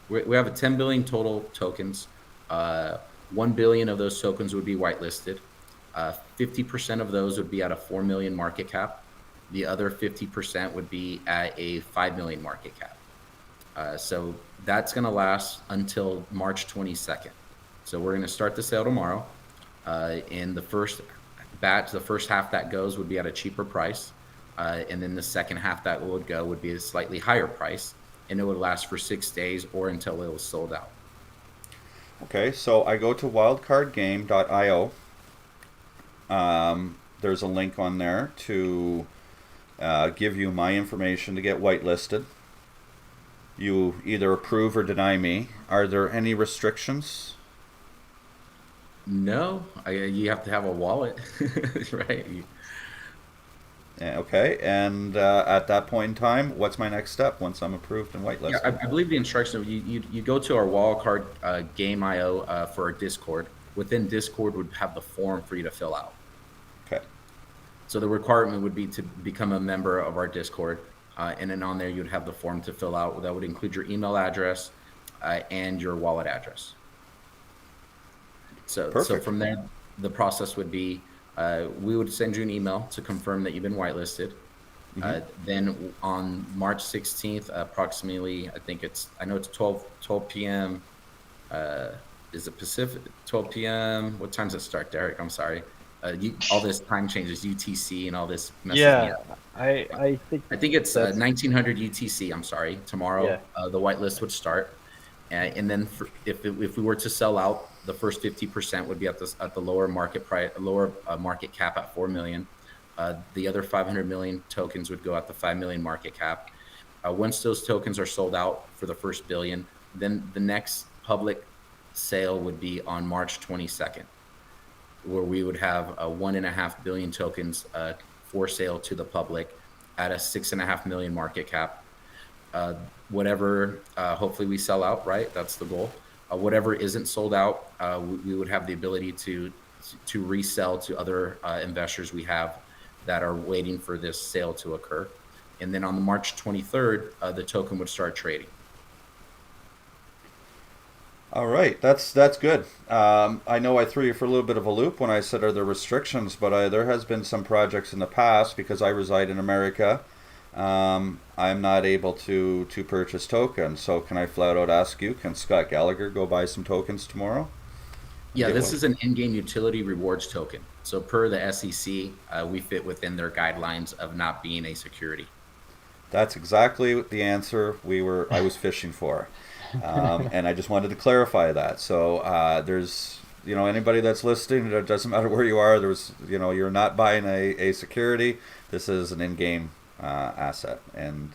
We have a 10 billion total tokens. 1 billion of those tokens would be whitelisted. 50% of those would be at a 4 million market cap. The other 50% would be at a 5 million market cap. So that's going to last until March 22nd. So we're going to start the sale tomorrow. In the first batch, the first half that goes would be at a cheaper price. And then the second half that would go would be a slightly higher price. And it would last for 6 days or until it was sold out. Okay, so I go to wildcardgame.io. There's a link on there to give you my information to get whitelisted. You either approve or deny me. Are there any restrictions? No, you have to have a wallet, right? Yeah, okay, and at that point in time, what's my next step once I'm approved and whitelisted? Yeah, I believe the instructions, you go to our Wildcard Game.io for our Discord. Within Discord would have the form for you to fill out. Okay. So the requirement would be to become a member of our Discord, and then on there you'd have the form to fill out. That would include your email address and your wallet address. So from there, the process would be we would send you an email to confirm that you've been whitelisted. Mm-hmm. Then on March 16th, approximately, I know it's 12 p.m. Is it Pacific? 12 p.m. What time does it start, Derek? I'm sorry. All this time changes, UTC and all this messes me up. I think it's 1900 UTC. I'm sorry. Tomorrow, the whitelist would start, and then if we were to sell out, the first 50% would be at the lower market price, lower market cap at 4 million. The other 500 million tokens would go at the 5 million market cap. Once those tokens are sold out for the first billion, then the next public sale would be on March 22nd, where we would have 1.5 billion tokens for sale to the public at a 6.5 million market cap. Whatever, hopefully we sell out, right? That's the goal. Whatever isn't sold out, we would have the ability to resell to other investors we have that are waiting for this sale to occur. And then on the March 23rd, the token would start trading. All right, that's good. I know I threw you for a little bit of a loop when I said are there restrictions, but there has been some projects in the past, because I reside in America. I'm not able to purchase tokens. So can I flat out ask you, can Scott Gallagher go buy some tokens tomorrow? Yeah, this is an in-game utility rewards token. So per the SEC, we fit within their guidelines of not being a security. That's exactly the answer I was fishing for. And I just wanted to clarify that. So there's, anybody that's listening, it doesn't matter where you are, you're not buying a security. This is an in-game asset. And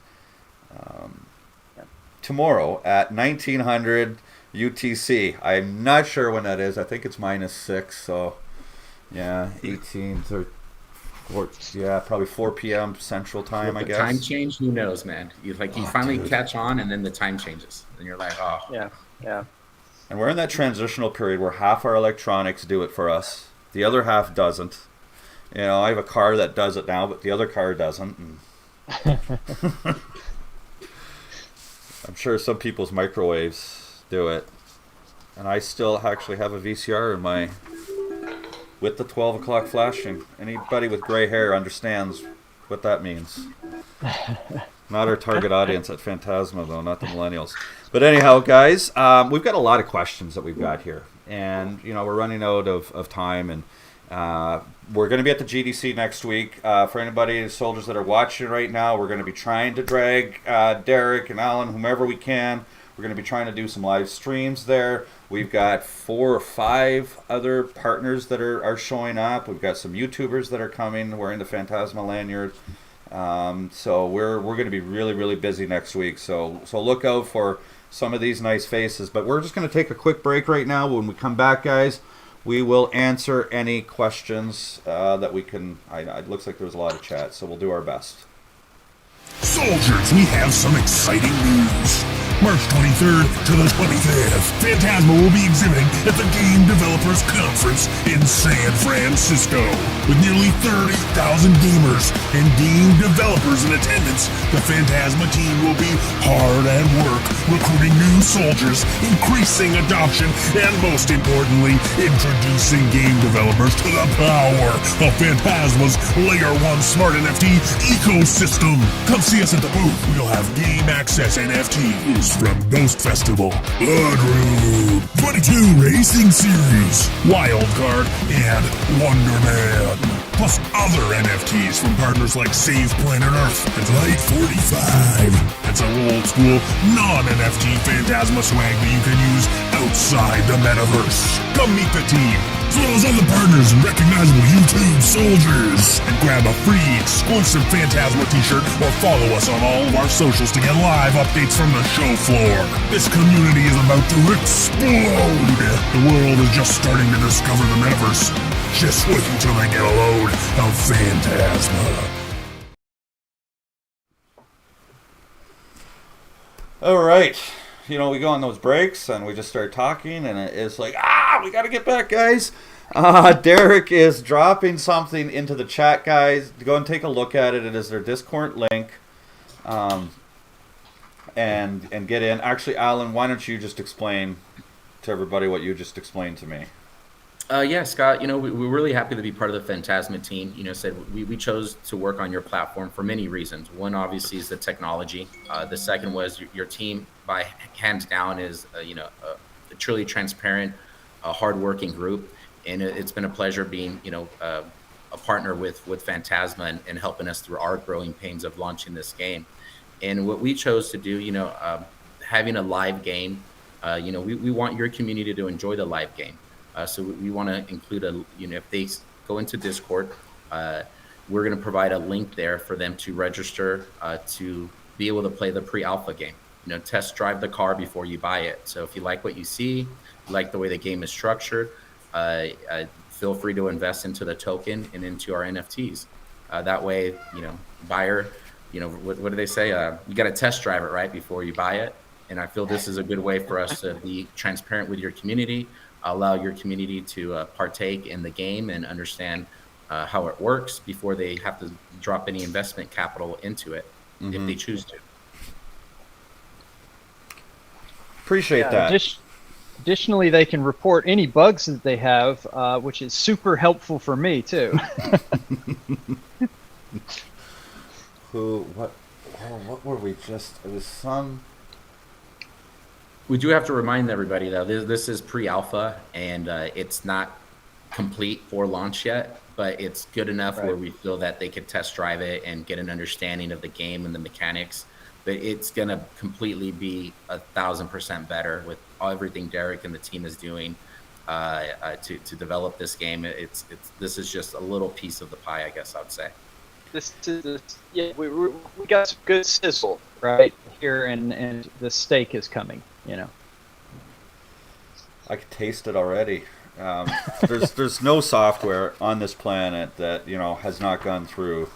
tomorrow at 1900 UTC, I'm not sure when that is. I think it's -6. So yeah, 18 to probably 4 p.m. Central Time, I guess. Time change, who knows, man? You finally catch on, and then the time changes, and you're like, oh. Yeah. And we're in that transitional period where half our electronics do it for us, the other half doesn't. I have a car that does it now, but the other car doesn't. I'm sure some people's microwaves do it. And I still actually have a VCR in my... with the 12 o'clock flashing. Anybody with gray hair understands what that means. Not our target audience at Phantasma, though, not the millennials. But anyhow, guys, we've got a lot of questions that we've got here. And, you know, we're running out of time. And we're going to be at the GDC next week. For anybody, soldiers that are watching right now, we're going to be trying to drag Derek and Alan, whomever we can. We're going to be trying to do some live streams there. We've got 4 or 5 other partners that are showing up. We've got some YouTubers that are coming wearing the Phantasma lanyard. So we're going to be really, really busy next week. So look out for some of these nice faces. But we're just going to take a quick break right now. When we come back, guys, we will answer any questions that we can. It looks like there was a lot of chat, so we'll do our best. Soldiers, we have some exciting news. March 23rd to the 25th, Phantasma will be exhibiting at the Game Developers Conference in San Francisco. With nearly 30,000 gamers and game developers in attendance, the Phantasma team will be hard at work recruiting new soldiers, increasing adoption, and most importantly, introducing game developers to the power of Phantasma's Layer 1 Smart NFT ecosystem. Come see us at the booth. We'll have game access NFTs from Ghost Festival, Blood Room, 22 Racing Series, Wildcard, and Wonderman. Plus other NFTs from partners like Save Planet Earth and Light 45. And some old school non-NFT Phantasma swag that you can use outside the metaverse. Come meet the team, as well as other partners and recognizable YouTube soldiers. And grab a free exclusive Phantasma t-shirt or follow us on all of our socials to get live updates from the show floor. This community is about to explode. The world is just starting to discover the metaverse. Just wait until they get a load of Phantasma. All right. You know, we go on those breaks and we just start talking, and it's like, we got to get back, guys. Derek is dropping something into the chat, guys. Go and take a look at it. It is their Discord link. And get in. Actually, Alan, why don't you just explain to everybody what you just explained to me? Yeah, Scott, you know, we're really happy to be part of the Phantasma team. You know, we chose to work on your platform for many reasons. One, obviously, is the technology. The second was your team, by hands down, is, a truly transparent, hardworking group. And it's been a pleasure being, a partner with Phantasma and helping us through our growing pains of launching this game. And what we chose to do, having a live game, we want your community to enjoy the live game. So we want to include if they go into Discord, we're going to provide a link there for them to register to be able to play the pre-alpha game. Test drive the car before you buy it. So if you like what you see, you like the way the game is structured, feel free to invest into the token and into our NFTs. That way, buyer, what do they say? You got to test drive it right before you buy it. And I feel this is a good way for us to be transparent with your community, allow your community to partake in the game and understand how it works before they have to drop any investment capital into it, if they choose to. Appreciate that. Additionally, they can report any bugs that they have, which is super helpful for me too. What were we just? It was some. We do have to remind everybody, though, this is pre-alpha, and it's not complete for launch yet, but it's good enough where we feel that they could test drive it and get an understanding of the game and the mechanics. But it's going to completely be 1,000% better with everything Derek and the team is doing to develop this game. This is just a little piece of the pie, I guess I would say. We got some good sizzle right here, and the steak is coming. I could taste it already. There's no software on this planet that has not gone through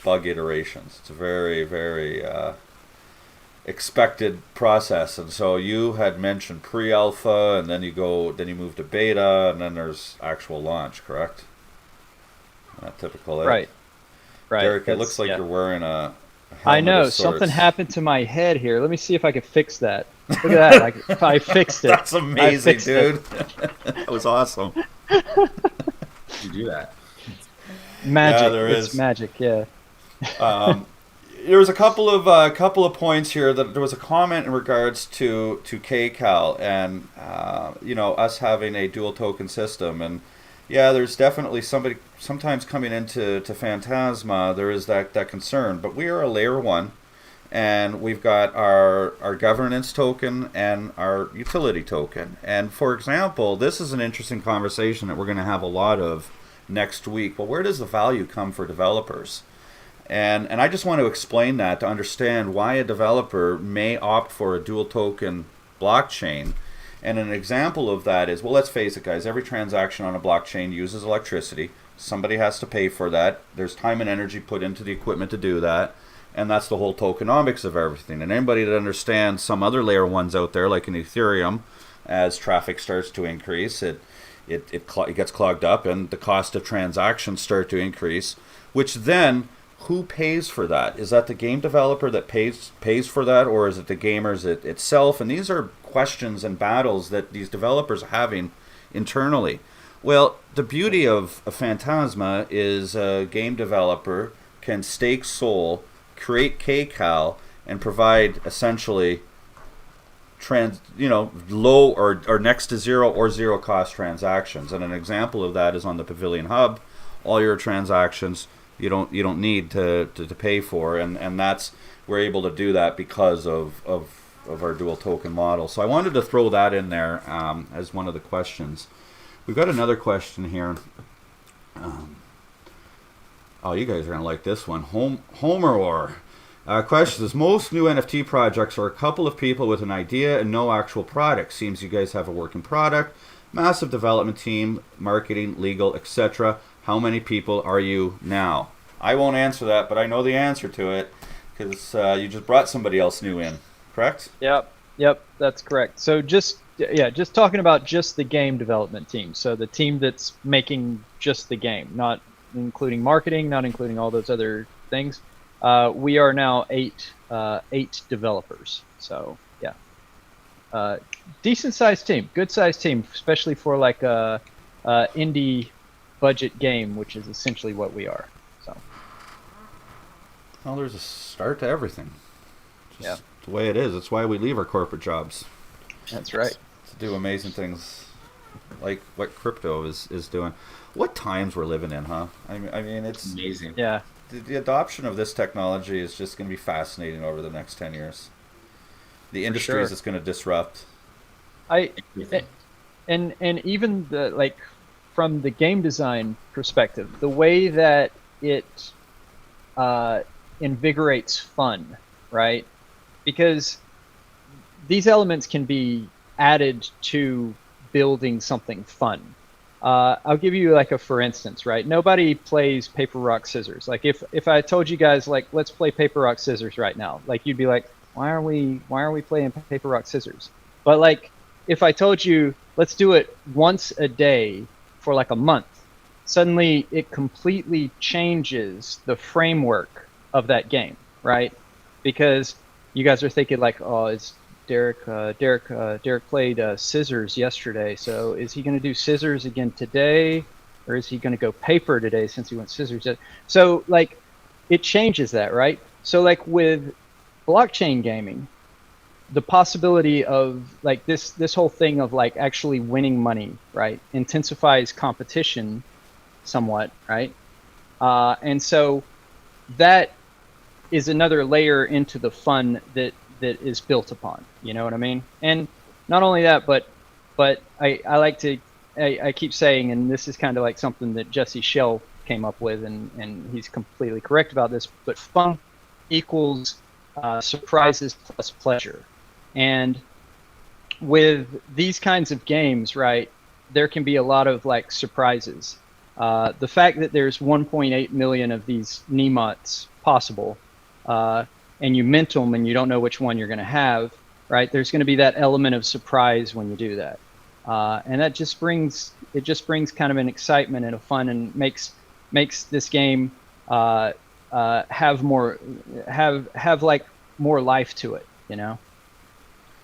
bug iterations. It's a very, very expected process. And so you had mentioned pre-alpha, and then you move to beta, and then there's actual launch, correct? Not typical. Right. Derek, it looks like you're wearing a I helmet know of something sorts. happened to my head here. Let me see if I can fix that. Look at that! I fixed it. That's I amazing, fixed it. dude. That was awesome. You do that. Yeah, Magic. there It's is. magic. Yeah. There was a couple of points here that there was a comment in regards to KCAL and us having a dual token system, and yeah, there's definitely somebody sometimes coming into Phantasma. There is that concern, but we are a layer one, and we've got our governance token and our utility token. And for example, this is an interesting conversation that we're going to have a lot of next week. Well, where does the value come for developers? And I just want to explain that to understand why a developer may opt for a dual token blockchain. And an example of that is, well, let's face it, guys, every transaction on a blockchain uses electricity. Somebody has to pay for that. There's time and energy put into the equipment to do that. And that's the whole tokenomics of everything. And anybody that understands some other layer ones out there, like in Ethereum, as traffic starts to increase, it gets clogged up and the cost of transactions start to increase, which then who pays for that? Is that the game developer that pays for that, or is it the gamers itself? And these are questions and battles that these developers are having internally. Well, the beauty of a Phantasma is a game developer can stake Soul, create KCAL, and provide essentially low or next to zero or zero cost transactions. And an example of that is on the Pavilion Hub. All your transactions you don't need to pay for, and that's we're able to do that because of our dual token model. So I wanted to throw that in there as one of the questions. We've got another question here. Oh, you guys are gonna like this one. Homer question is, most new NFT projects are a couple of people with an idea and no actual product. Seems you guys have a working product, massive development team, marketing, legal, etc. How many people are you now? I won't answer that, but I know the answer to it because you just brought somebody else new in, correct? Yep, that's correct. So just talking about just the game development team. So the team that's making just the game, not including marketing, not including all those other things. We are now eight developers. So yeah, decent sized team, good sized team, especially for like a indie budget game, which is essentially what we are. So, well, there's a start to everything. Yeah, the way it is. It's why we leave our corporate jobs. That's right. To do amazing things like what crypto is doing. What times we're living in, huh? I mean, it's amazing. Yeah. The adoption of this technology is just going to be fascinating over the next 10 years. The industries it's going to disrupt. And even the like from the game design perspective, the way that it invigorates fun, right? Because these elements can be added to building something fun. I'll give you like a for instance, right? Nobody plays paper, rock, scissors. Like if I told you guys like let's play paper, rock, scissors right now, like you'd be like, why are we playing paper, rock, scissors? But like if I told you let's do it once a day for like a month, suddenly it completely changes the framework of that game, right? Because you guys are thinking like, oh, it's Derek played scissors yesterday, so is he going to do scissors again today, or is he going to go paper today since he went scissors? So like it changes that, right? So like with blockchain gaming, the possibility of like this whole thing of like actually winning money, right, intensifies competition somewhat, right? And so that is another layer into the fun that is built upon, you know what I mean? And not only that, but I like to I keep saying, and this is kind of like something that Jesse Schell came up with, and he's completely correct about this, but fun equals surprises plus pleasure. And with these kinds of games, right, there can be a lot of like surprises. The fact that there's 1.8 million of these Nemots possible, and you mint them and you don't know which one you're going to have, right? There's going to be that element of surprise when you do that, and that just brings kind of an excitement and a fun, and makes this game have like more life to it, you know.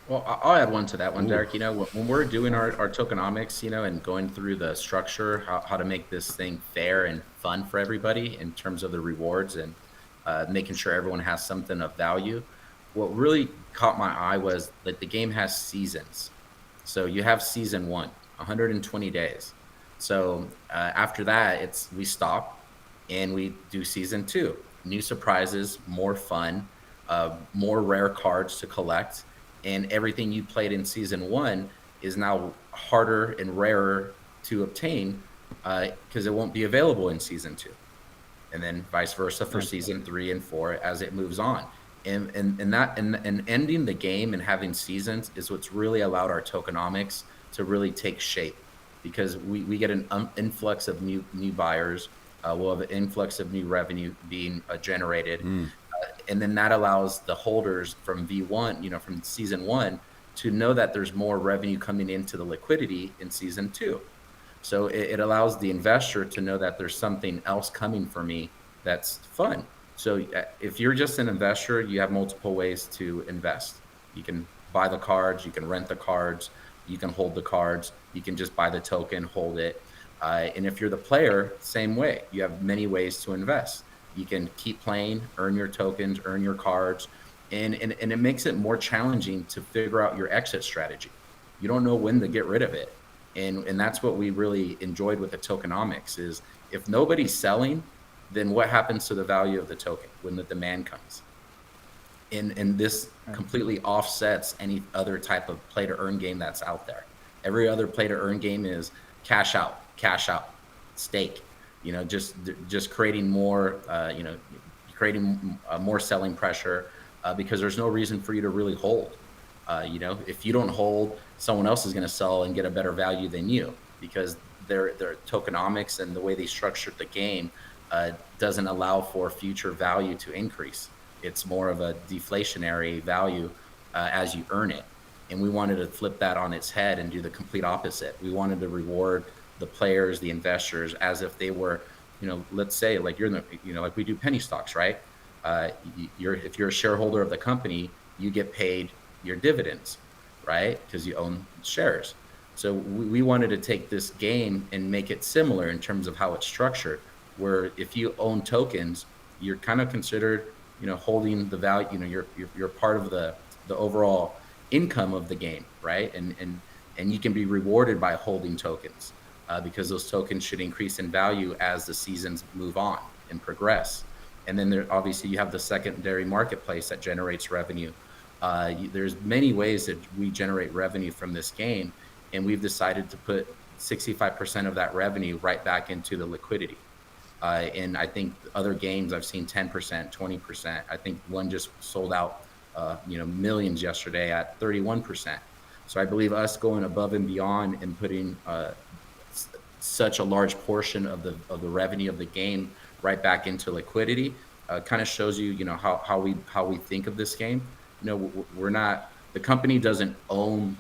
Well, I'll add one to that one, Derek. You know, when we're doing our tokenomics, you know, and going through the structure, how to make this thing fair and fun for everybody in terms of the rewards and making sure everyone has something of value. What really caught my eye was that the game has seasons. So you have season 1, 120 days. So after that, we stop and we do season 2. New surprises, more fun, more rare cards to collect. And everything you played in season 1 is now harder and rarer to obtain because it won't be available in season 2. And then vice versa for season 3 and 4 as it moves on. And ending the game and having seasons is what's really allowed our tokenomics to really take shape, because we get an influx of new buyers. We'll have an influx of new revenue being generated. And then that allows the holders from V1, you know, from season 1 to know that there's more revenue coming into the liquidity in season 2. So it allows the investor to know that there's something else coming for me that's fun. So if you're just an investor, you have multiple ways to invest. You can buy the cards, you can rent the cards, you can hold the cards, you can just buy the token, hold it. And if you're the player, same way. You have many ways to invest. You can keep playing, earn your tokens, earn your cards, and it makes it more challenging to figure out your exit strategy. You don't know when to get rid of it. And that's what we really enjoyed with the tokenomics is if nobody's selling, then what happens to the value of the token when the demand comes? And this completely offsets any other type of play to earn game that's out there. Every other play to earn game is cash out, stake. You know, just creating more, more selling pressure because there's no reason for you to really hold. You know, if you don't hold, someone else is going to sell and get a better value than you because their tokenomics and the way they structured the game doesn't allow for future value to increase. It's more of a deflationary value as you earn it. And we wanted to flip that on its head and do the complete opposite. We wanted to reward the players, the investors, as if they were, you know, let's say like you're in the, you know, like we do penny stocks, right? If you're a shareholder of the company, you get paid your dividends, right? Because you own shares. So we wanted to take this game and make it similar in terms of how it's structured, where if you own tokens, you're kind of considered, you know, holding the value, you know, you're part of the overall income of the game, right? And you can be rewarded by holding tokens. Because those tokens should increase in value as the seasons move on and progress. And then obviously you have the secondary marketplace that generates revenue. There's many ways that we generate revenue from this game, and we've decided to put 65% of that revenue right back into the liquidity. And I think other games I've seen 10%, 20%. I think one just sold out, millions yesterday at 31%. So I believe us going above and beyond and putting such a large portion of the revenue of the game right back into liquidity kind of shows you, you know, how we think of this game. You know, we're not, the company doesn't own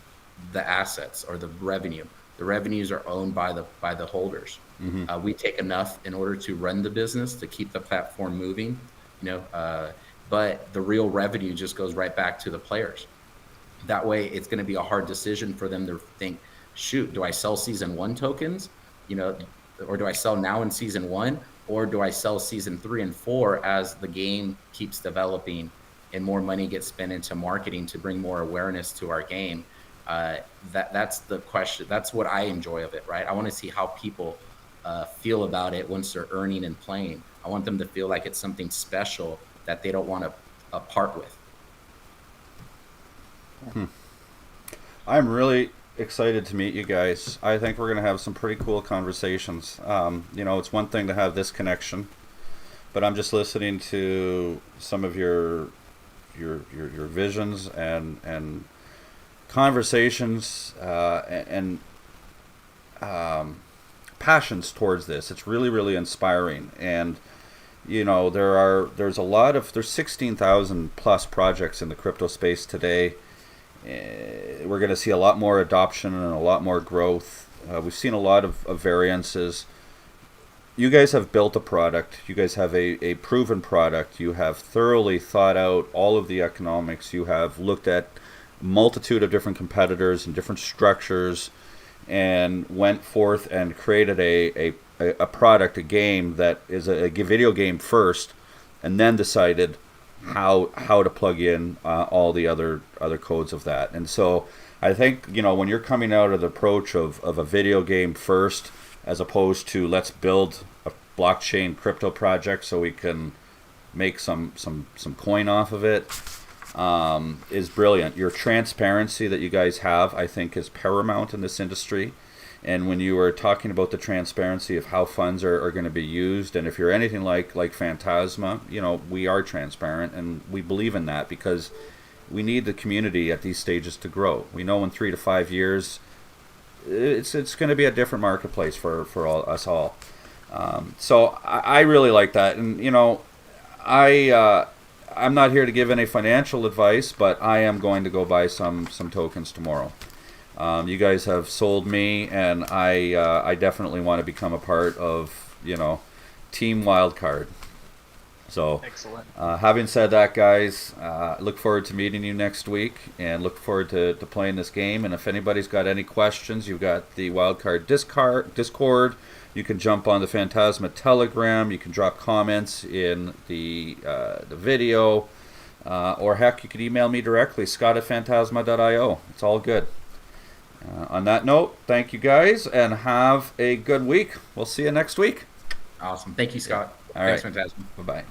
the assets or the revenue. The revenues are owned by the holders. Mm-hmm. We take enough in order to run the business to keep the platform moving, you know, but the real revenue just goes right back to the players. That way it's going to be a hard decision for them to think, shoot, do I sell season 1 tokens, you know, or do I sell now in season 1, or do I sell season 3 and 4 as the game keeps developing and more money gets spent into marketing to bring more awareness to our game? That's the question. That's what I enjoy of it, right? I want to see how people feel about it once they're earning and playing. I want them to feel like it's something special that they don't want to part with. I'm really excited to meet you guys. I think we're going to have some pretty cool conversations. You know, it's one thing to have this connection, but I'm just listening to some of your visions and conversations and passions towards this. It's really, really inspiring. And you know, there's 16,000 plus projects in the crypto space today. We're going to see a lot more adoption and a lot more growth. We've seen a lot of variances. you guys have built a product. You guys have a proven product. You have thoroughly thought out all of the economics. You have looked at a multitude of different competitors and different structures, and went forth and created a product, a game that is a video game first, and then decided how to plug in all the other codes of that. And so I think, when you're coming out of the approach of a video game first, as opposed to let's build a blockchain crypto project so we can make some coin off of it, is brilliant. Your transparency that you guys have, I think, is paramount in this industry. And when you were talking about the transparency of how funds are going to be used, and if you're anything like Phantasma, we are transparent, and we believe in that because we need the community at these stages to grow. We know in 3 to 5 years, it's going to be a different marketplace for us all. So I really like that, and I'm not here to give any financial advice, but I am going to go buy some tokens tomorrow. You guys have sold me, and I definitely want to become a part of Team Wildcard. So, Excellent. Having said that, guys, look forward to meeting you next week, and look forward to playing this game. And if anybody's got any questions, you've got the Wildcard Discord. You can jump on the Phantasma Telegram. You can drop comments in the video, or heck, you can email me directly, scott@phantasma.io. It's all good. On that note, thank you guys, and have a good week. We'll see you next week. Awesome. Thank you, Scott. All Thanks, right. Phantasma. Bye-bye.